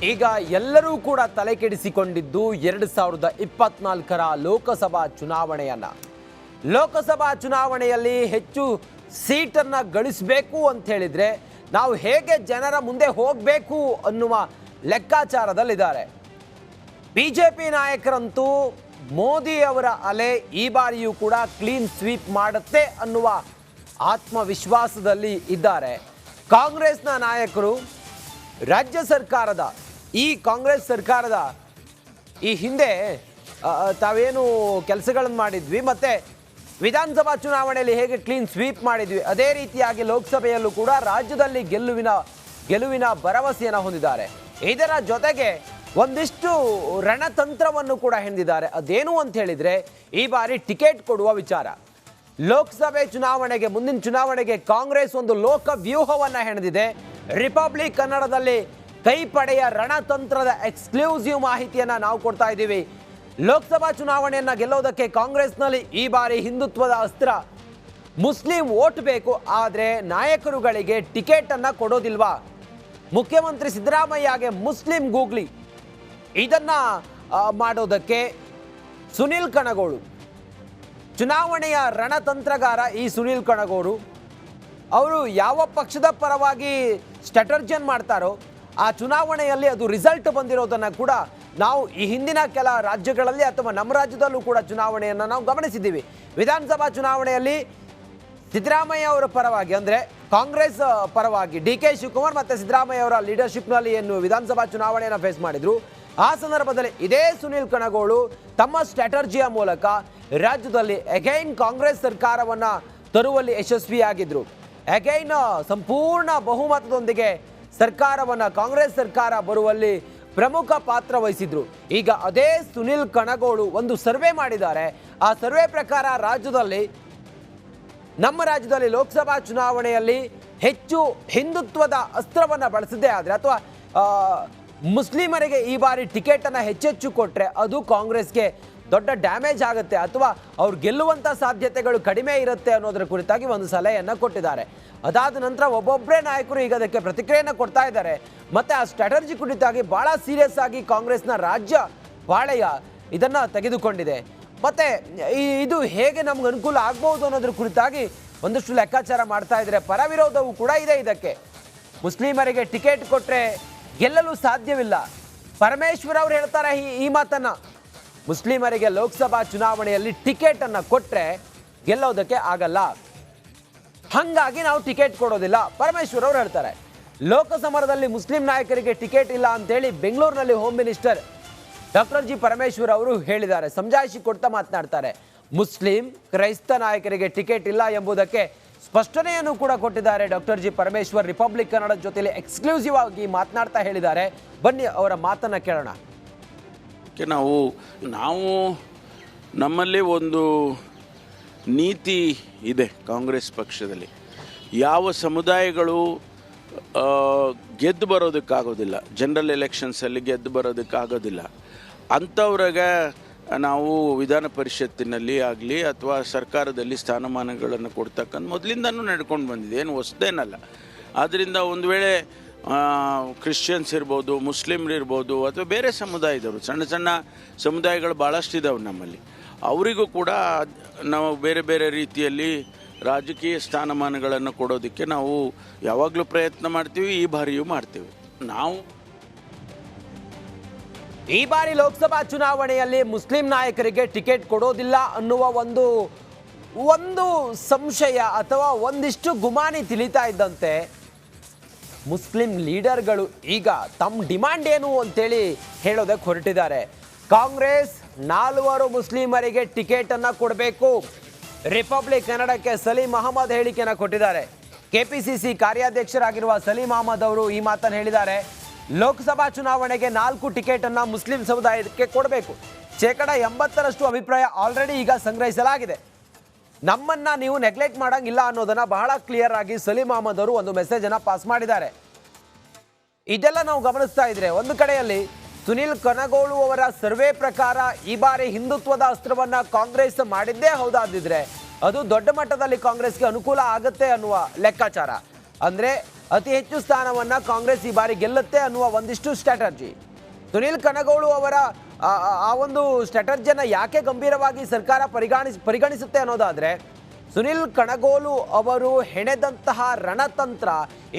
ಈಗ ಎಲ್ಲರೂ ಕೂಡ ತಲೆ ಕೆಡಿಸಿಕೊಂಡಿದ್ದು 2024ರ ಲೋಕಸಭಾ ಚುನಾವಣೆಯನ್ನ. ಲೋಕಸಭಾ ಚುನಾವಣೆಯಲ್ಲಿ ಹೆಚ್ಚು ಸೀಟನ್ನು ಗಳಿಸಬೇಕು ಅಂತ ಹೇಳಿದ್ರೆ ನಾವು ಹೇಗೆ ಜನರ ಮುಂದೆ ಹೋಗಬೇಕು ಅನ್ನುವ ಲೆಕ್ಕಾಚಾರದಲ್ಲಿದ್ದಾರೆ. ಬಿಜೆಪಿ ನಾಯಕರಂತೂ ಮೋದಿ ಅವರ ಅಲೆ ಈ ಬಾರಿಯೂ ಕೂಡ ಕ್ಲೀನ್ ಸ್ವೀಪ್ ಮಾಡುತ್ತೆ ಅನ್ನುವ ಆತ್ಮವಿಶ್ವಾಸದಲ್ಲಿ ಇದ್ದಾರೆ. ಕಾಂಗ್ರೆಸ್ನ ನಾಯಕರು ರಾಜ್ಯ ಸರ್ಕಾರದ ಕಾಂಗ್ರೆಸ್ ಸರ್ಕಾರದ ಈ ಹಿಂದೆ ತಾವೇನು ಕೆಲಸಗಳನ್ನು ಮಾಡಿದ್ವಿ ಮತ್ತು ವಿಧಾನಸಭಾ ಚುನಾವಣೆಯಲ್ಲಿ ಹೇಗೆ ಕ್ಲೀನ್ ಸ್ವೀಪ್ ಮಾಡಿದ್ವಿ ಅದೇ ರೀತಿಯಾಗಿ ಲೋಕಸಭೆಯಲ್ಲೂ ಕೂಡ ರಾಜ್ಯದಲ್ಲಿ ಗೆಲುವಿನ ಭರವಸೆಯನ್ನು ಹೊಂದಿದ್ದಾರೆ. ಇದರ ಜೊತೆಗೆ ಒಂದಿಷ್ಟು ರಣತಂತ್ರವನ್ನು ಕೂಡ ಹೆಣೆದಿದ್ದಾರೆ. ಅದೇನು ಅಂತ ಹೇಳಿದರೆ ಈ ಬಾರಿ ಟಿಕೆಟ್ ಕೊಡುವ ವಿಚಾರ. ಲೋಕಸಭೆ ಚುನಾವಣೆಗೆ ಮುಂದಿನ ಚುನಾವಣೆಗೆ ಕಾಂಗ್ರೆಸ್ ಒಂದು ಲೋಕ ವ್ಯೂಹವನ್ನು ಹೆಣೆದಿದೆ. ರಿಪಬ್ಲಿಕ್ ಕನ್ನಡದಲ್ಲಿ ಕೈಪಡೆಯ ರಣತಂತ್ರದ ಎಕ್ಸ್ಕ್ಲೂಸಿವ್ ಮಾಹಿತಿಯನ್ನು ನಾವು ಕೊಡ್ತಾ ಇದ್ದೀವಿ. ಲೋಕಸಭಾ ಚುನಾವಣೆಯನ್ನು ಗೆಲ್ಲೋದಕ್ಕೆ ಕಾಂಗ್ರೆಸ್ನಲ್ಲಿ ಈ ಬಾರಿ ಹಿಂದುತ್ವದ ಅಸ್ತ್ರ. ಮುಸ್ಲಿಂ ವೋಟ್ ಬೇಕು, ಆದರೆ ನಾಯಕರುಗಳಿಗೆ ಟಿಕೆಟನ್ನು ಕೊಡೋದಿಲ್ವಾ? ಮುಖ್ಯಮಂತ್ರಿ ಸಿದ್ದರಾಮಯ್ಯಗೆ ಮುಸ್ಲಿಂ ಗೂಗ್ಲಿ ಇದನ್ನು ಮಾಡೋದಕ್ಕೆ ಸುನಿಲ್ ಕಣಗೋಳು, ಚುನಾವಣೆಯ ರಣತಂತ್ರಗಾರ ಈ ಸುನಿಲ್ ಕಣಗೋಳು ಅವರು ಯಾವ ಪಕ್ಷದ ಪರವಾಗಿ ಸ್ಟ್ರಾಟರ್ಜಿಯನ್ನು ಮಾಡ್ತಾರೋ ಆ ಚುನಾವಣೆಯಲ್ಲಿ ಅದು ರಿಸಲ್ಟ್ ಬಂದಿರೋದನ್ನು ಕೂಡ ನಾವು ಈ ಹಿಂದಿನ ಕೆಲ ರಾಜ್ಯಗಳಲ್ಲಿ ಅಥವಾ ನಮ್ಮ ರಾಜ್ಯದಲ್ಲೂ ಕೂಡ ಚುನಾವಣೆಯನ್ನು ನಾವು ಗಮನಿಸಿದ್ದೀವಿ. ವಿಧಾನಸಭಾ ಚುನಾವಣೆಯಲ್ಲಿ ಸಿದ್ದರಾಮಯ್ಯ ಅವರ ಪರವಾಗಿ ಅಂದರೆ ಕಾಂಗ್ರೆಸ್ ಪರವಾಗಿ ಡಿ.ಕೆ. ಶಿವಕುಮಾರ್ ಮತ್ತು ಸಿದ್ದರಾಮಯ್ಯ ಅವರ ಲೀಡರ್ಶಿಪ್ನಲ್ಲಿ ಏನು ವಿಧಾನಸಭಾ ಚುನಾವಣೆಯನ್ನು ಫೇಸ್ ಮಾಡಿದ್ರು, ಆ ಸಂದರ್ಭದಲ್ಲಿ ಇದೇ ಸುನಿಲ್ ಕಣಗೋಳು ತಮ್ಮ ಸ್ಟ್ರಾಟರ್ಜಿಯ ಮೂಲಕ ರಾಜ್ಯದಲ್ಲಿ ಅಗೈನ್ ಕಾಂಗ್ರೆಸ್ ಸರ್ಕಾರವನ್ನು ತರುವಲ್ಲಿ ಯಶಸ್ವಿಯಾಗಿದ್ದರು. ಅಗೈನ್ ಸಂಪೂರ್ಣ ಬಹುಮತದೊಂದಿಗೆ ಸರ್ಕಾರವನ್ನು ಕಾಂಗ್ರೆಸ್ ಸರ್ಕಾರ ಬರುವಲ್ಲಿ ಪ್ರಮುಖ ಪಾತ್ರ ವಹಿಸಿದ್ರು. ಈಗ ಅದೇ ಸುನಿಲ್ ಕಣಗೋಳು ಒಂದು ಸರ್ವೆ ಮಾಡಿದ್ದಾರೆ. ಆ ಸರ್ವೆ ಪ್ರಕಾರ ನಮ್ಮ ರಾಜ್ಯದಲ್ಲಿ ಲೋಕಸಭಾ ಚುನಾವಣೆಯಲ್ಲಿ ಹೆಚ್ಚು ಹಿಂದುತ್ವದ ಅಸ್ತ್ರವನ್ನು ಬಳಸದೇ ಆದರೆ ಅಥವಾ ಮುಸ್ಲಿಮರಿಗೆ ಈ ಬಾರಿ ಟಿಕೆಟನ್ನು ಹೆಚ್ಚೆಚ್ಚು ಕೊಟ್ಟರೆ ಅದು ಕಾಂಗ್ರೆಸ್ಗೆ ದೊಡ್ಡ ಡ್ಯಾಮೇಜ್ ಆಗುತ್ತೆ ಅಥವಾ ಅವ್ರು ಗೆಲ್ಲುವಂಥ ಸಾಧ್ಯತೆಗಳು ಕಡಿಮೆ ಇರುತ್ತೆ ಅನ್ನೋದರ ಕುರಿತಾಗಿ ಒಂದು ಸಲಹೆಯನ್ನು ಕೊಟ್ಟಿದ್ದಾರೆ. ಅದಾದ ನಂತರ ಒಬ್ಬೊಬ್ಬರೇ ನಾಯಕರು ಈಗ ಅದಕ್ಕೆ ಪ್ರತಿಕ್ರಿಯೆಯನ್ನು ಕೊಡ್ತಾ ಇದ್ದಾರೆ. ಮತ್ತು ಆ ಸ್ಟ್ರಾಟರ್ಜಿ ಕುರಿತಾಗಿ ಭಾಳ ಸೀರಿಯಸ್ ಆಗಿ ಕಾಂಗ್ರೆಸ್ನ ರಾಜ್ಯ ಪಾಳೆಯ ಇದನ್ನು ತೆಗೆದುಕೊಂಡಿದೆ. ಮತ್ತು ಇದು ಹೇಗೆ ನಮ್ಗೆ ಅನುಕೂಲ ಆಗ್ಬೋದು ಅನ್ನೋದ್ರ ಕುರಿತಾಗಿ ಒಂದಷ್ಟು ಲೆಕ್ಕಾಚಾರ ಮಾಡ್ತಾ ಇದ್ದಾರೆ. ಪರವಿರೋಧವೂ ಕೂಡ ಇದೆ. ಇದಕ್ಕೆ ಮುಸ್ಲಿಮರಿಗೆ ಟಿಕೆಟ್ ಕೊಟ್ಟರೆ ಗೆಲ್ಲಲು ಸಾಧ್ಯವಿಲ್ಲ. ಪರಮೇಶ್ವರ್ ಅವರು ಹೇಳ್ತಾರೆ ಈ ಮಾತನ್ನು, ಮುಸ್ಲಿಮರಿಗೆ ಲೋಕಸಭಾ ಚುನಾವಣೆಯಲ್ಲಿ ಟಿಕೆಟನ್ನು ಕೊಟ್ಟರೆ ಗೆಲ್ಲೋದಕ್ಕೆ ಆಗಲ್ಲ, ಹಾಗಾಗಿ ನಾವು ಟಿಕೆಟ್ ಕೊಡೋದಿಲ್ಲ ಪರಮೇಶ್ವರ್ ಅವರು ಹೇಳ್ತಾರೆ. ಲೋಕಸಮರದಲ್ಲಿ ಮುಸ್ಲಿಂ ನಾಯಕರಿಗೆ ಟಿಕೆಟ್ ಇಲ್ಲ ಅಂತೇಳಿ ಬೆಂಗಳೂರಿನಲ್ಲಿ home minister doctor G Parameshwar ಅವರು ಹೇಳಿದ್ದಾರೆ. ಸಮಜಾಯಿಷಿ ಕೊಡ್ತಾ ಮಾತನಾಡ್ತಾರೆ. ಮುಸ್ಲಿಂ ಕ್ರೈಸ್ತ ನಾಯಕರಿಗೆ ಟಿಕೆಟ್ ಇಲ್ಲ ಎಂಬುದಕ್ಕೆ ಸ್ಪಷ್ಟನೆಯನ್ನು ಕೂಡ ಕೊಟ್ಟಿದ್ದಾರೆ ಡಾಕ್ಟರ್ ಜಿ ಪರಮೇಶ್ವರ್. ರಿಪಬ್ಲಿಕ್ ಕನ್ನಡದ ಜೊತೆಲಿ ಎಕ್ಸ್ಕ್ಲೂಸಿವ್ ಆಗಿ ಮಾತನಾಡ್ತಾ ಹೇಳಿದ್ದಾರೆ. ಬನ್ನಿ ಅವರ ಮಾತನ್ನು ಕೇಳೋಣ. ನಾವು ನಮ್ಮಲ್ಲಿ ಒಂದು ನೀತಿ ಇದೆ ಕಾಂಗ್ರೆಸ್ ಪಕ್ಷದಲ್ಲಿ. ಯಾವ ಸಮುದಾಯಗಳು ಗೆದ್ದು ಬರೋದಕ್ಕಾಗೋದಿಲ್ಲ, ಜನರಲ್ ಎಲೆಕ್ಷನ್ಸಲ್ಲಿ ಗೆದ್ದು ಬರೋದಕ್ಕಾಗೋದಿಲ್ಲ ಅಂಥವ್ರಿಗೆ ನಾವು ವಿಧಾನ ಪರಿಷತ್ತಿನಲ್ಲಿ ಆಗಲಿ ಅಥವಾ ಸರ್ಕಾರದಲ್ಲಿ ಸ್ಥಾನಮಾನಗಳನ್ನು ಕೊಡ್ತಕ್ಕಂಥ ಮೊದಲಿಂದನೂ ನಡ್ಕೊಂಡು ಬಂದಿದೆ, ಏನು ಹೊಸದೇನಲ್ಲ. ಆದ್ದರಿಂದ ಒಂದು ವೇಳೆ ಕ್ರಿಶ್ಚಿಯನ್ಸ್ ಇರ್ಬೋದು, ಮುಸ್ಲಿಮ್ರು ಇರ್ಬೋದು ಅಥವಾ ಬೇರೆ ಸಮುದಾಯದವರು, ಸಣ್ಣ ಸಣ್ಣ ಸಮುದಾಯಗಳು ಭಾಳಷ್ಟು ಇದ್ದಾವೆ ನಮ್ಮಲ್ಲಿ, ಅವರಿಗೂ ಕೂಡ ನಾವು ಬೇರೆ ಬೇರೆ ರೀತಿಯಲ್ಲಿ ರಾಜಕೀಯ ಸ್ಥಾನಮಾನಗಳನ್ನು ಕೊಡೋದಕ್ಕೆ ನಾವು ಯಾವಾಗಲೂ ಪ್ರಯತ್ನ ಮಾಡ್ತೀವಿ. ಈ ಬಾರಿಯೂ ಮಾಡ್ತೀವಿ. ಈ ಬಾರಿ ಲೋಕಸಭಾ ಚುನಾವಣೆಯಲ್ಲಿ ಮುಸ್ಲಿಂ ನಾಯಕರಿಗೆ ಟಿಕೆಟ್ ಕೊಡೋದಿಲ್ಲ ಅನ್ನುವ ಒಂದು ಸಂಶಯ ಅಥವಾ ಒಂದಿಷ್ಟು ಗುಮಾನಿ ತಿಳಿತಾ ಇದ್ದಂತೆ ಮುಸ್ಲಿಂ ಲೀಡರ್ಗಳು ಈಗ ತಮ್ಮ ಡಿಮಾಂಡ್ ಏನು ಅಂತೇಳಿ ಹೇಳೋದಕ್ಕೆ ಹೊರಟಿದ್ದಾರೆ. ಕಾಂಗ್ರೆಸ್ 4 ಮುಸ್ಲಿಮರಿಗೆ ಟಿಕೆಟನ್ನು ಕೊಡಬೇಕು. ರಿಪಬ್ಲಿಕ್ ಕನ್ನಡಕ್ಕೆ ಸಲೀಂ ಅಹಮದ್ ಹೇಳಿಕೆಯನ್ನು ಕೊಟ್ಟಿದ್ದಾರೆ. ಕೆಪಿಸಿಸಿ ಕಾರ್ಯಾಧ್ಯಕ್ಷರಾಗಿರುವ ಸಲೀಂ ಅಹಮದ್ ಅವರು ಈ ಮಾತನ್ನು ಹೇಳಿದ್ದಾರೆ. ಲೋಕಸಭಾ ಚುನಾವಣೆಗೆ 4 ಟಿಕೆಟನ್ನು ಮುಸ್ಲಿಂ ಸಮುದಾಯಕ್ಕೆ ಕೊಡಬೇಕು. 80% ಅಭಿಪ್ರಾಯ ಆಲ್ರೆಡಿ ಈಗ ಸಂಗ್ರಹಿಸಲಾಗಿದೆ. ನಮ್ಮನ್ನು ನೀವು ನೆಗ್ಲೆಕ್ಟ್ ಮಾಡೋಂಗಿಲ್ಲ ಅನ್ನೋದನ್ನು ಬಹಳ ಕ್ಲಿಯರ್ ಆಗಿ ಸಲೀಂ ಅಹಮದ್ ಅವರು ಒಂದು ಮೆಸೇಜನ್ನು ಪಾಸ್ ಮಾಡಿದ್ದಾರೆ. ಇದೆಲ್ಲ ನಾವು ಗಮನಿಸ್ತಾ ಇದ್ರೆ ಒಂದು ಕಡೆಯಲ್ಲಿ ಸುನಿಲ್ ಕಣಗೋಳು ಅವರ ಸರ್ವೆ ಪ್ರಕಾರ ಈ ಬಾರಿ ಹಿಂದುತ್ವದ ಅಸ್ತ್ರವನ್ನು ಕಾಂಗ್ರೆಸ್ ಮಾಡಿದ್ದೇ ಹೌದಾದಿದ್ರೆ ಅದು ದೊಡ್ಡ ಮಟ್ಟದಲ್ಲಿ ಕಾಂಗ್ರೆಸ್ಗೆ ಅನುಕೂಲ ಆಗುತ್ತೆ ಅನ್ನುವ ಲೆಕ್ಕಾಚಾರ. ಅಂದರೆ ಅತಿ ಹೆಚ್ಚು ಸ್ಥಾನವನ್ನ ಕಾಂಗ್ರೆಸ್ ಈ ಬಾರಿ ಗೆಲ್ಲುತ್ತೆ ಅನ್ನುವ ಒಂದಿಷ್ಟು ಸ್ಟ್ರಾಟಜಿ. ಸುನಿಲ್ ಕನಗೋಳು ಅವರ ಆ ಒಂದು ಸ್ಟ್ರಾಟಜಿಯನ್ನು ಯಾಕೆ ಗಂಭೀರವಾಗಿ ಸರ್ಕಾರ ಪರಿಗಣಿಸುತ್ತೆ ಅನ್ನೋದಾದ್ರೆ, ಸುನಿಲ್ ಕನಗೋಲು ಅವರು ಹೆಣೆದಂತಹ ರಣತಂತ್ರ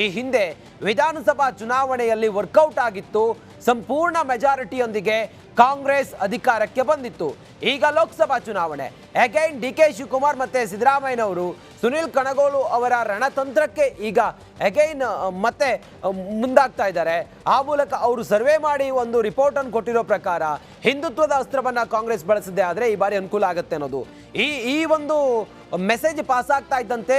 ಈ ಹಿಂದೆ ವಿಧಾನಸಭಾ ಚುನಾವಣೆಯಲ್ಲಿ ವರ್ಕೌಟ್ ಆಗಿತ್ತು. ಸಂಪೂರ್ಣ ಮೆಜಾರಿಟಿಯೊಂದಿಗೆ ಕಾಂಗ್ರೆಸ್ ಅಧಿಕಾರಕ್ಕೆ ಬಂದಿತ್ತು. ಈಗ ಲೋಕಸಭಾ ಚುನಾವಣೆ, ಅಗೈನ್ ಡಿ ಕೆ ಶಿವಕುಮಾರ್ ಮತ್ತೆ ಸಿದ್ದರಾಮಯ್ಯನವರು ಸುನಿಲ್ ಕನಗೋಲು ಅವರ ರಣತಂತ್ರಕ್ಕೆ ಈಗ ಅಗೈನ್ ಮತ್ತೆ ಮುಂದಾಗ್ತಾ ಇದ್ದಾರೆ. ಆ ಮೂಲಕ ಅವರು ಸರ್ವೆ ಮಾಡಿ ಒಂದು ರಿಪೋರ್ಟ್ ಅನ್ನು ಕೊಟ್ಟಿರೋ ಪ್ರಕಾರ ಹಿಂದುತ್ವದ ಅಸ್ತ್ರವನ್ನ ಕಾಂಗ್ರೆಸ್ ಬಳಸಿದೆ ಆದರೆ ಈ ಬಾರಿ ಅನುಕೂಲ ಆಗುತ್ತೆ ಅನ್ನೋದು ಈ ಒಂದು ಮೆಸೇಜ್ ಪಾಸ್ ಆಗ್ತಾ ಇದ್ದಂತೆ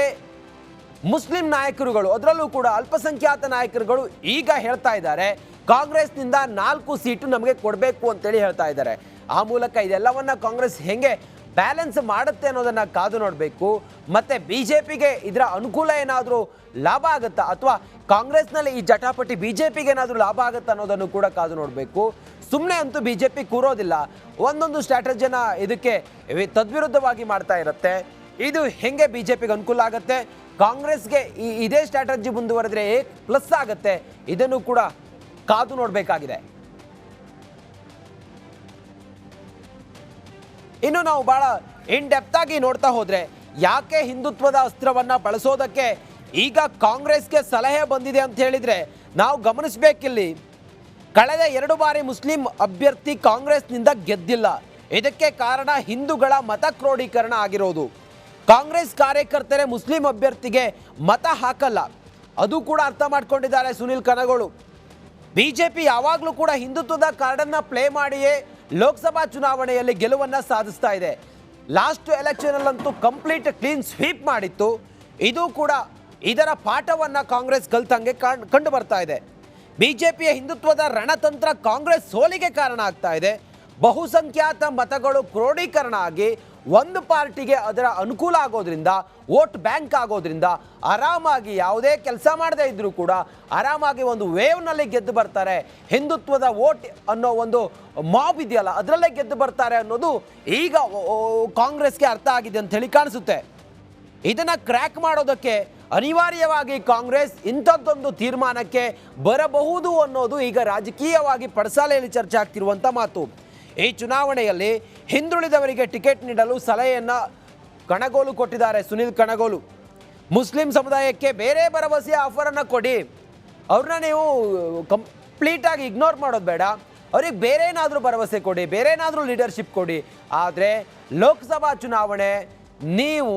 ಮುಸ್ಲಿಂ ನಾಯಕರುಗಳು, ಅದರಲ್ಲೂ ಕೂಡ ಅಲ್ಪಸಂಖ್ಯಾತ ನಾಯಕರುಗಳು ಈಗ ಹೇಳ್ತಾ ಇದ್ದಾರೆ ಕಾಂಗ್ರೆಸ್ನಿಂದ 4 ಸೀಟು ನಮಗೆ ಕೊಡಬೇಕು ಅಂತೇಳಿ ಹೇಳ್ತಾ ಇದ್ದಾರೆ. ಆ ಮೂಲಕ ಇದೆಲ್ಲವನ್ನ ಕಾಂಗ್ರೆಸ್ ಹೆಂಗೆ ಬ್ಯಾಲೆನ್ಸ್ ಮಾಡುತ್ತೆ ಅನ್ನೋದನ್ನ ಕಾದು ನೋಡಬೇಕು. ಮತ್ತೆ ಬಿಜೆಪಿಗೆ ಇದರ ಅನುಕೂಲ ಏನಾದರೂ ಲಾಭ ಆಗುತ್ತಾ ಅಥವಾ ಕಾಂಗ್ರೆಸ್ನಲ್ಲಿ ಈ ಜಟಾಪಟಿ ಬಿಜೆಪಿಗೆ ಏನಾದರೂ ಲಾಭ ಆಗುತ್ತಾ ಅನ್ನೋದನ್ನು ಕೂಡ ಕಾದು ನೋಡಬೇಕು. ಸುಮ್ಮನೆ ಅಂತೂ ಬಿಜೆಪಿ ಕೂರೋದಿಲ್ಲ, ಒಂದೊಂದು ಸ್ಟ್ರಾಟಜಿನ ಇದಕ್ಕೆ ತದ್ವಿರುದ್ಧವಾಗಿ ಮಾಡ್ತಾ ಇರುತ್ತೆ. ಇದು ಹೆಂಗೆ ಬಿಜೆಪಿಗೆ ಅನುಕೂಲ ಆಗುತ್ತೆ, ಕಾಂಗ್ರೆಸ್ಗೆ ಇದೇ ಸ್ಟ್ರಾಟಜಿ ಮುಂದುವರೆದ್ರೆ ಪ್ಲಸ್ ಆಗುತ್ತೆ, ಇದನ್ನು ಕೂಡ ಕಾದು ನೋಡಬೇಕಾಗಿದೆ. ಇನ್ನು ನಾವು ಬಹಳ ಇನ್ ಡೆಪ್ತ್ ಆಗಿ ನೋಡ್ತಾ ಹೋದ್ರೆ ಯಾಕೆ ಹಿಂದುತ್ವದ ಅಸ್ತ್ರವನ್ನ ಬಳಸೋದಕ್ಕೆ ಈಗ ಕಾಂಗ್ರೆಸ್ಗೆ ಸಲಹೆ ಬಂದಿದೆ ಅಂತ ಹೇಳಿದ್ರೆ ನಾವು ಗಮನಿಸಬೇಕಿಲ್ಲಿ, ಕಳೆದ 2 ಬಾರಿ ಮುಸ್ಲಿಂ ಅಭ್ಯರ್ಥಿ ಕಾಂಗ್ರೆಸ್ನಿಂದ ಗೆದ್ದಿಲ್ಲ. ಇದಕ್ಕೆ ಕಾರಣ ಹಿಂದೂಗಳ ಮತ ಕ್ರೋಢೀಕರಣ ಆಗಿರೋದು. ಕಾಂಗ್ರೆಸ್ ಕಾರ್ಯಕರ್ತರೇ ಮುಸ್ಲಿಂ ಅಭ್ಯರ್ಥಿಗೆ ಮತ ಹಾಕಲ್ಲ, ಅದು ಕೂಡ ಅರ್ಥ ಮಾಡ್ಕೊಂಡಿದ್ದಾರೆ ಸುನಿಲ್ ಕನಗೋಳು. ಬಿಜೆಪಿ ಯಾವಾಗಲೂ ಕೂಡ ಹಿಂದುತ್ವದ ಕಾರ್ಡನ್ನ ಪ್ಲೇ ಮಾಡಿಯೇ ಲೋಕಸಭಾ ಚುನಾವಣೆಯಲ್ಲಿ ಗೆಲುವನ್ನು ಸಾಧಿಸ್ತಾ ಇದೆ. ಲಾಸ್ಟ್ ಎಲೆಕ್ಷನಲ್ಲಂತೂ ಕಂಪ್ಲೀಟ್ ಕ್ಲೀನ್ ಸ್ವೀಪ್ ಮಾಡಿತ್ತು. ಇದು ಕೂಡ ಇದರ ಪಾಠವನ್ನು ಕಾಂಗ್ರೆಸ್ ಕಲ್ತಂಗೆ ಕಂಡು ಬರ್ತಾ ಇದೆ. ಬಿಜೆಪಿಯ ಹಿಂದುತ್ವದ ರಣತಂತ್ರ ಕಾಂಗ್ರೆಸ್ ಸೋಲಿಗೆ ಕಾರಣ ಆಗ್ತಾ ಇದೆ. ಬಹುಸಂಖ್ಯಾತ ಮತಗಳು ಕ್ರೋಢೀಕರಣ ಆಗಿ ಒಂದು ಪಾರ್ಟಿಗೆ ಅದರ ಅನುಕೂಲ ಆಗೋದ್ರಿಂದ, ವೋಟ್ ಬ್ಯಾಂಕ್ ಆಗೋದ್ರಿಂದ ಆರಾಮಾಗಿ ಯಾವುದೇ ಕೆಲಸ ಮಾಡದೇ ಇದ್ರೂ ಕೂಡ ಆರಾಮಾಗಿ ಒಂದು ವೇವ್ನಲ್ಲಿ ಗೆದ್ದು ಬರ್ತಾರೆ. ಹಿಂದುತ್ವದ ವೋಟ್ ಅನ್ನೋ ಒಂದು ಮಾಬ್ ಇದೆಯಲ್ಲ, ಅದರಲ್ಲೇ ಗೆದ್ದು ಬರ್ತಾರೆ ಅನ್ನೋದು ಈಗ ಕಾಂಗ್ರೆಸ್ಗೆ ಅರ್ಥ ಆಗಿದೆ ಅಂತ ಹೇಳಿ ಕಾಣಿಸುತ್ತೆ. ಇದನ್ನ ಕ್ರ್ಯಾಕ್ ಮಾಡೋದಕ್ಕೆ ಅನಿವಾರ್ಯವಾಗಿ ಕಾಂಗ್ರೆಸ್ ಇಂಥದ್ದೊಂದು ತೀರ್ಮಾನಕ್ಕೆ ಬರಬಹುದು ಅನ್ನೋದು ಈಗ ರಾಜಕೀಯವಾಗಿ ಪಡಸಾಲೆಯಲ್ಲಿ ಚರ್ಚೆ ಆಗ್ತಿರುವಂಥ ಮಾತು. ಈ ಚುನಾವಣೆಯಲ್ಲಿ ಹಿಂದುಳಿದವರಿಗೆ ಟಿಕೆಟ್ ನೀಡಲು ಸಲಹೆಯನ್ನು ಕನಗೋಲು ಕೊಟ್ಟಿದ್ದಾರೆ ಸುನಿಲ್ ಕನಗೋಲು. ಮುಸ್ಲಿಂ ಸಮುದಾಯಕ್ಕೆ ಬೇರೆ ಭರವಸೆಯ ಆಫರನ್ನು ಕೊಡಿ, ಅವ್ರನ್ನ ನೀವು ಕಂಪ್ಲೀಟಾಗಿ ಇಗ್ನೋರ್ ಮಾಡೋದು ಬೇಡ, ಅವ್ರಿಗೆ ಬೇರೆ ಏನಾದರೂ ಭರವಸೆ ಕೊಡಿ, ಬೇರೆ ಏನಾದರೂ ಲೀಡರ್ಶಿಪ್ ಕೊಡಿ. ಆದರೆ ಲೋಕಸಭಾ ಚುನಾವಣೆ ನೀವು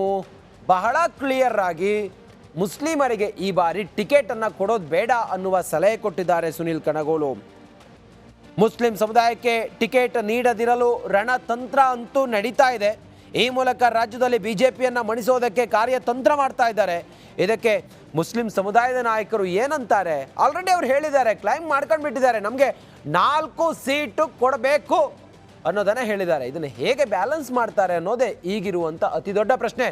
ಬಹಳ ಕ್ಲಿಯರ್ ಆಗಿ ಮುಸ್ಲಿಮರಿಗೆ ಈ ಬಾರಿ ಟಿಕೆಟನ್ನು ಕೊಡೋದು ಬೇಡ ಅನ್ನುವ ಸಲಹೆ ಕೊಟ್ಟಿದ್ದಾರೆ ಸುನಿಲ್ ಕನಗೋಲು. ಮುಸ್ಲಿಂ ಸಮುದಾಯಕ್ಕೆ ಟಿಕೆಟ್ ನೀಡದಿರಲು ರಣತಂತ್ರ ಅಂತೂ ನಡೀತಾ ಇದೆ. ಈ ಮೂಲಕ ರಾಜ್ಯದಲ್ಲಿ ಬಿಜೆಪಿಯನ್ನು ಮಣಿಸೋದಕ್ಕೆ ಕಾರ್ಯತಂತ್ರ ಮಾಡ್ತಾ ಇದ್ದಾರೆ. ಇದಕ್ಕೆ ಮುಸ್ಲಿಂ ಸಮುದಾಯದ ನಾಯಕರು ಏನಂತಾರೆ, ಆಲ್ರೆಡಿ ಅವ್ರು ಹೇಳಿದ್ದಾರೆ, ಕ್ಲೈಮ್ ಮಾಡ್ಕೊಂಡು ಬಿಟ್ಟಿದ್ದಾರೆ, ನಮಗೆ 4 ಸೀಟು ಕೊಡಬೇಕು ಅನ್ನೋದನ್ನು ಹೇಳಿದ್ದಾರೆ. ಇದನ್ನು ಹೇಗೆ ಬ್ಯಾಲೆನ್ಸ್ ಮಾಡ್ತಾರೆ ಅನ್ನೋದೇ ಈಗಿರುವಂಥ ಅತಿ ದೊಡ್ಡ ಪ್ರಶ್ನೆ.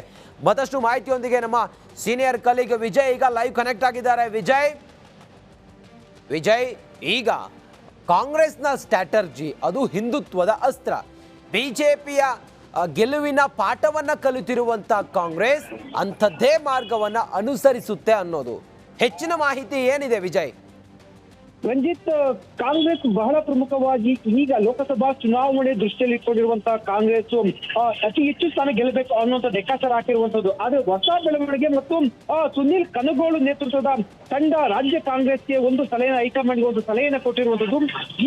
ಮತ್ತಷ್ಟು ಮಾಹಿತಿಯೊಂದಿಗೆ ನಮ್ಮ ಸೀನಿಯರ್ ಕಲೀಗ್ ವಿಜಯ್ ಈಗ ಲೈವ್ ಕನೆಕ್ಟ್ ಆಗಿದ್ದಾರೆ. ವಿಜಯ್, ಈಗ ಕಾಂಗ್ರೆಸ್ನ ಸ್ಟ್ರಾಟರ್ಜಿ ಅದು ಹಿಂದುತ್ವದ ಅಸ್ತ್ರ. ಬಿಜೆಪಿಯ ಗೆಲುವಿನ ಪಾಠವನ್ನು ಕಲಿತಿರುವಂಥ ಕಾಂಗ್ರೆಸ್ ಅಂಥದ್ದೇ ಮಾರ್ಗವನ್ನು ಅನುಸರಿಸುತ್ತೆ ಅನ್ನೋದು ಹೆಚ್ಚಿನ ಮಾಹಿತಿ ಏನಿದೆ ವಿಜಯ್? ರಂಜಿತ್, ಕಾಂಗ್ರೆಸ್ ಬಹಳ ಪ್ರಮುಖವಾಗಿ ಈಗ ಲೋಕಸಭಾ ಚುನಾವಣೆ ದೃಷ್ಟಿಯಲ್ಲಿ ಇಟ್ಕೊಂಡಿರುವಂತಹ ಕಾಂಗ್ರೆಸ್ ಅತಿ ಹೆಚ್ಚು ಸ್ಥಾನ ಗೆಲ್ಲಬೇಕು ಅನ್ನುವಂಥ ಲೆಕ್ಕಾಚಾರ ಹಾಕಿರುವಂತದ್ದು. ಆದ್ರೆ ಹೊಸ ಬೆಳವಣಿಗೆ ಮತ್ತು ಸುನಿಲ್ ಕನಗೋಳು ನೇತೃತ್ವದ ತಂಡ ರಾಜ್ಯ ಕಾಂಗ್ರೆಸ್ಗೆ ಒಂದು ಸಲಹೆಯನ್ನು, ಹೈಕಮಾಂಡ್ಗೆ ಒಂದು ಸಲಹೆಯನ್ನು ಕೊಟ್ಟಿರುವಂತದ್ದು.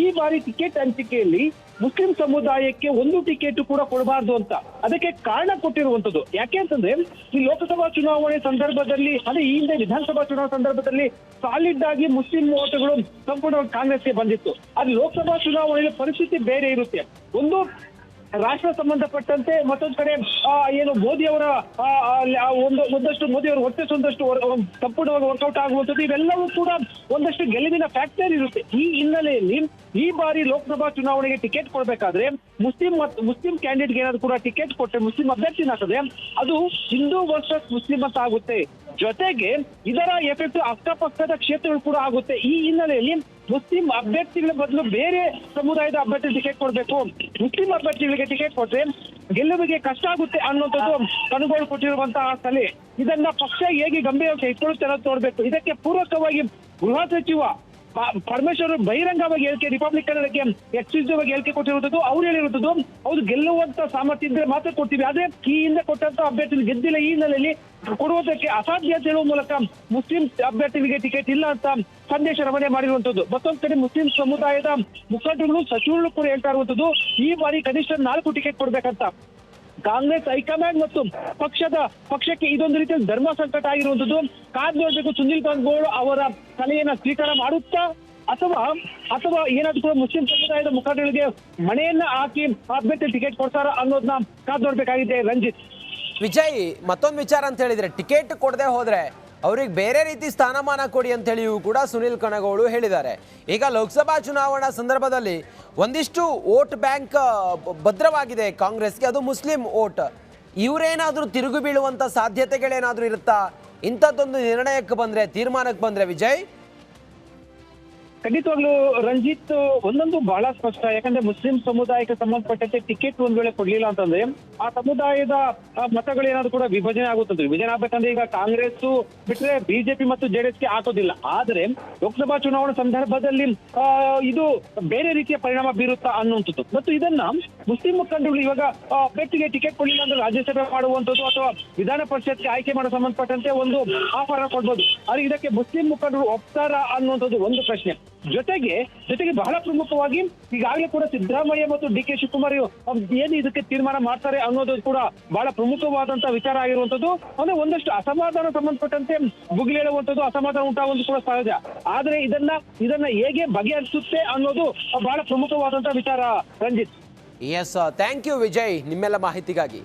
ಈ ಬಾರಿ ಟಿಕೆಟ್ ಹಂಚಿಕೆಯಲ್ಲಿ ಮುಸ್ಲಿಂ ಸಮುದಾಯಕ್ಕೆ ಒಂದು ಟಿಕೆಟ್ ಕೂಡ ಕೊಡಬಾರ್ದು ಅಂತ ಅದಕ್ಕೆ ಕಾರಣ ಕೊಟ್ಟಿರುವಂತದ್ದು. ಯಾಕೆ ಅಂತಂದ್ರೆ ಈ ಲೋಕಸಭಾ ಚುನಾವಣೆ ಸಂದರ್ಭದಲ್ಲಿ, ಅದೇ ಈ ಹಿಂದೆ ವಿಧಾನಸಭಾ ಚುನಾವಣೆ ಸಂದರ್ಭದಲ್ಲಿ ಸಾಲಿಡ್ ಆಗಿ ಮುಸ್ಲಿಂ ಓಟುಗಳು ಸಂಪೂರ್ಣವಾಗಿ ಕಾಂಗ್ರೆಸ್ಗೆ ಬಂದಿತ್ತು. ಅದು ಲೋಕಸಭಾ ಚುನಾವಣೆಯಲ್ಲಿ ಪರಿಸ್ಥಿತಿ ಬೇರೆ ಇರುತ್ತೆ. ಒಂದು ರಾಷ್ಟ್ರ ಸಂಬಂಧಪಟ್ಟಂತೆ, ಮತ್ತೊಂದು ಕಡೆ ಏನು ಮೋದಿ ಅವರ ಒಂದಷ್ಟು ಮೋದಿ ಅವರ ಹೊಟ್ಟೆ ಒಂದಷ್ಟು ಸಂಪೂರ್ಣವಾಗಿ ವರ್ಕೌಟ್ ಆಗುವಂಥದ್ದು, ಇವೆಲ್ಲವೂ ಕೂಡ ಒಂದಷ್ಟು ಗೆಲುವಿನ ಫ್ಯಾಕ್ಟರ್ ಇರುತ್ತೆ. ಈ ಹಿನ್ನೆಲೆಯಲ್ಲಿ ಈ ಬಾರಿ ಲೋಕಸಭಾ ಚುನಾವಣೆಗೆ ಟಿಕೆಟ್ ಕೊಡಬೇಕಾದ್ರೆ ಮುಸ್ಲಿಂ ಕ್ಯಾಂಡಿಡೇಟ್ಗೆ ಏನಾದ್ರು ಕೂಡ ಟಿಕೆಟ್ ಕೊಟ್ಟರೆ, ಮುಸ್ಲಿಂ ಅಭ್ಯರ್ಥಿನ ಹಾಕಿದ್ರೆ ಅದು ಹಿಂದೂ ವರ್ಸಸ್ ಮುಸ್ಲಿಂ ಅಂತ ಆಗುತ್ತೆ. ಜೊತೆಗೆ ಇದರ ಎಫೆಕ್ಟ್ ಅಕ್ಕಪಕ್ಕದ ಕ್ಷೇತ್ರಗಳು ಕೂಡ ಆಗುತ್ತೆ. ಈ ಹಿನ್ನೆಲೆಯಲ್ಲಿ ಮುಸ್ಲಿಂ ಅಭ್ಯರ್ಥಿಗಳ ಬದಲು ಬೇರೆ ಸಮುದಾಯದ ಅಭ್ಯರ್ಥಿ ಟಿಕೆಟ್ ಕೊಡಬೇಕು. ಮುಸ್ಲಿಂ ಅಭ್ಯರ್ಥಿಗಳಿಗೆ ಟಿಕೆಟ್ ಕೊಟ್ಟರೆ ಗೆಲುವಿಗೆ ಕಷ್ಟ ಆಗುತ್ತೆ ಅನ್ನುವಂಥದ್ದು ಕನುಗೋಳು ಕೊಟ್ಟಿರುವಂತಹ ಸಲಹೆ. ಇದನ್ನ ಪಕ್ಷ ಹೇಗೆ ಗಂಭೀರವಾಗಿ ಇಟ್ಕೊಳ್ಳುತ್ತೆ ಅನ್ನೋದು ನೋಡ್ಬೇಕು. ಇದಕ್ಕೆ ಪೂರಕವಾಗಿ ಗೃಹ ಸಚಿವ ಪರಮೇಶ್ವರ್ ಬಹಿರಂಗವಾಗಿ ಹೇಳಿಕೆ, ರಿಪಬ್ಲಿಕ್ ಕನ್ನಡಕ್ಕೆ ಎಕ್ಸ್ಕ್ಲೂಸಿವ್ ಆಗಿ ಹೇಳಿಕೆ ಕೊಟ್ಟಿರುವಂತದ್ದು. ಅವ್ರು ಹೇಳಿರುವಂತದ್ದು ಅವ್ರು ಗೆಲ್ಲುವಂತ ಸಾಮರ್ಥ್ಯ ಇದ್ರೆ ಮಾತ್ರ ಕೊಡ್ತೀವಿ, ಆದ್ರೆ ಈ ಹಿಂದೆ ಕೊಟ್ಟಂತ ಅಭ್ಯರ್ಥಿ ಗೆದ್ದಿಲ್ಲ, ಈ ಹಿನ್ನೆಲೆಯಲ್ಲಿ ಕೊಡುವುದಕ್ಕೆ ಅಸಾಧ್ಯ ಅಂತ ಹೇಳುವ ಮೂಲಕ ಮುಸ್ಲಿಂ ಅಭ್ಯರ್ಥಿಗಳಿಗೆ ಟಿಕೆಟ್ ಇಲ್ಲ ಅಂತ ಸಂದೇಶ ರವಾನೆ ಮಾಡಿರುವಂತದ್ದು. ಮತ್ತೊಂದ್ ಕಡೆ ಮುಸ್ಲಿಂ ಸಮುದಾಯದ ಮುಖಂಡರುಗಳು ಸಚಿವರು ಕೂಡ ಹೇಳ್ತಾ ಇರುವಂತದ್ದು ಈ ಬಾರಿ ಕನಿಷ್ಠ 4 ಟಿಕೆಟ್ ಕೊಡ್ಬೇಕಂತ. ಕಾಂಗ್ರೆಸ್ ಹೈಕಮಾಂಡ್ ಮತ್ತು ಪಕ್ಷಕ್ಕೆ ಇದೊಂದು ರೀತಿಯ ಧರ್ಮ ಸಂಕಟ ಆಗಿರುವಂತದ್ದು. ಕಾದ್ ನೋಡ್ಬೇಕು ಸುನಿಲ್ ಗಂಗೋಳು ಅವರ ಸಲಹೆಯನ್ನ ಸ್ವೀಕಾರ ಮಾಡುತ್ತಾ ಅಥವಾ ಏನಾದ್ರು ಕೂಡ ಮುಸ್ಲಿಂ ಸಮುದಾಯದ ಮುಖಂಡರಿಗೆ ಮಣೆಯನ್ನ ಹಾಕಿ ಅಭ್ಯರ್ಥಿ ಟಿಕೆಟ್ ಕೊಡ್ತಾರ ಅನ್ನೋದನ್ನ ಕಾದ್ ನೋಡ್ಬೇಕಾಗಿದೆ. ರಂಜಿತ್, ವಿಜಯ್, ಮತ್ತೊಂದು ವಿಚಾರ ಅಂತ ಹೇಳಿದ್ರೆ ಟಿಕೆಟ್ ಕೊಡದೆ ಹೋದ್ರೆ ಅವ್ರಿಗೆ ಬೇರೆ ರೀತಿ ಸ್ಥಾನಮಾನ ಕೊಡಿ ಅಂತ ಹೇಳಿಯೂ ಕೂಡ ಸುನಿಲ್ ಕಣಗೋಳು ಹೇಳಿದ್ದಾರೆ. ಈಗ ಲೋಕಸಭಾ ಚುನಾವಣಾ ಸಂದರ್ಭದಲ್ಲಿ ಒಂದಿಷ್ಟು ವೋಟ್ ಬ್ಯಾಂಕ್ ಭದ್ರವಾಗಿದೆ ಕಾಂಗ್ರೆಸ್ಗೆ, ಅದು ಮುಸ್ಲಿಂ ವೋಟ್. ಇವರೇನಾದರೂ ತಿರುಗು ಬೀಳುವಂಥ ಸಾಧ್ಯತೆಗಳೇನಾದರೂ ಇರುತ್ತಾ ಇಂಥದ್ದೊಂದು ನಿರ್ಣಯಕ್ಕೆ ಬಂದರೆ, ತೀರ್ಮಾನಕ್ಕೆ ಬಂದರೆ? ವಿಜಯ್, ಖಂಡಿತವಾಗ್ಲೂ ರಂಜಿತ್, ಒಂದೊಂದು ಬಹಳ ಸ್ಪಷ್ಟ. ಯಾಕಂದ್ರೆ ಮುಸ್ಲಿಂ ಸಮುದಾಯಕ್ಕೆ ಸಂಬಂಧಪಟ್ಟಂತೆ ಟಿಕೆಟ್ ಒಂದ್ ವೇಳೆ ಕೊಡ್ಲಿಲ್ಲ ಅಂತಂದ್ರೆ ಆ ಸಮುದಾಯದ ಮತಗಳೇನಾದ್ರು ಕೂಡ ವಿಭಜನೆ ಆಗುತ್ತದೆ. ವಿಭಜನೆ ಆಗ್ಬೇಕಂದ್ರೆ ಈಗ ಕಾಂಗ್ರೆಸ್ ಬಿಟ್ರೆ ಬಿಜೆಪಿ ಮತ್ತು ಜೆಡಿಎಸ್ಗೆ ಹಾಕೋದಿಲ್ಲ. ಆದ್ರೆ ಲೋಕಸಭಾ ಚುನಾವಣಾ ಸಂದರ್ಭದಲ್ಲಿ ಇದು ಬೇರೆ ರೀತಿಯ ಪರಿಣಾಮ ಬೀರುತ್ತಾ ಅನ್ನುವಂಥದ್ದು. ಮತ್ತು ಇದನ್ನ ಮುಸ್ಲಿಂ ಮುಖಂಡರು ಇವಾಗ ಅಭ್ಯರ್ಥಿಗೆ ಟಿಕೆಟ್ ಕೊಡ್ಲಿಲ್ಲ ಅಂದ್ರೆ ರಾಜ್ಯಸಭೆ ಮಾಡುವಂಥದ್ದು ಅಥವಾ ವಿಧಾನ ಪರಿಷತ್ಗೆ ಆಯ್ಕೆ ಮಾಡೋ ಸಂಬಂಧಪಟ್ಟಂತೆ ಒಂದು ಆಫರ್ ಕೊಡ್ಬೋದು. ಆದ್ರೆ ಇದಕ್ಕೆ ಮುಸ್ಲಿಂ ಮುಖಂಡರು ಒಪ್ತಾರ ಅನ್ನುವಂಥದ್ದು ಒಂದು ಪ್ರಶ್ನೆ. ಜೊತೆಗೆ ಬಹಳ ಪ್ರಮುಖವಾಗಿ ಈಗಾಗಲೇ ಕೂಡ ಸಿದ್ದರಾಮಯ್ಯ ಮತ್ತು ಡಿ ಕೆ ಶಿವಕುಮಾರ್ ಏನು ಇದಕ್ಕೆ ತೀರ್ಮಾನ ಮಾಡ್ತಾರೆ ಅನ್ನೋದು ಕೂಡ ಬಹಳ ಪ್ರಮುಖವಾದಂತಹ ವಿಚಾರ ಆಗಿರುವಂತದ್ದು. ಅಂದ್ರೆ ಒಂದಷ್ಟು ಅಸಮಾಧಾನ ಸಂಬಂಧಪಟ್ಟಂತೆ ಬುಗಿಲೇಳುವಂಥದ್ದು, ಅಸಮಾಧಾನ ಉಂಟಾಗುವುದು ಕೂಡ ಸಹಜ. ಆದ್ರೆ ಇದನ್ನ ಹೇಗೆ ಬಗೆಹರಿಸುತ್ತೆ ಅನ್ನೋದು ಬಹಳ ಪ್ರಮುಖವಾದಂತಹ ವಿಚಾರ. Ranjit, yes, thank you Vijay ನಿಮ್ಮೆಲ್ಲ ಮಾಹಿತಿಗಾಗಿ.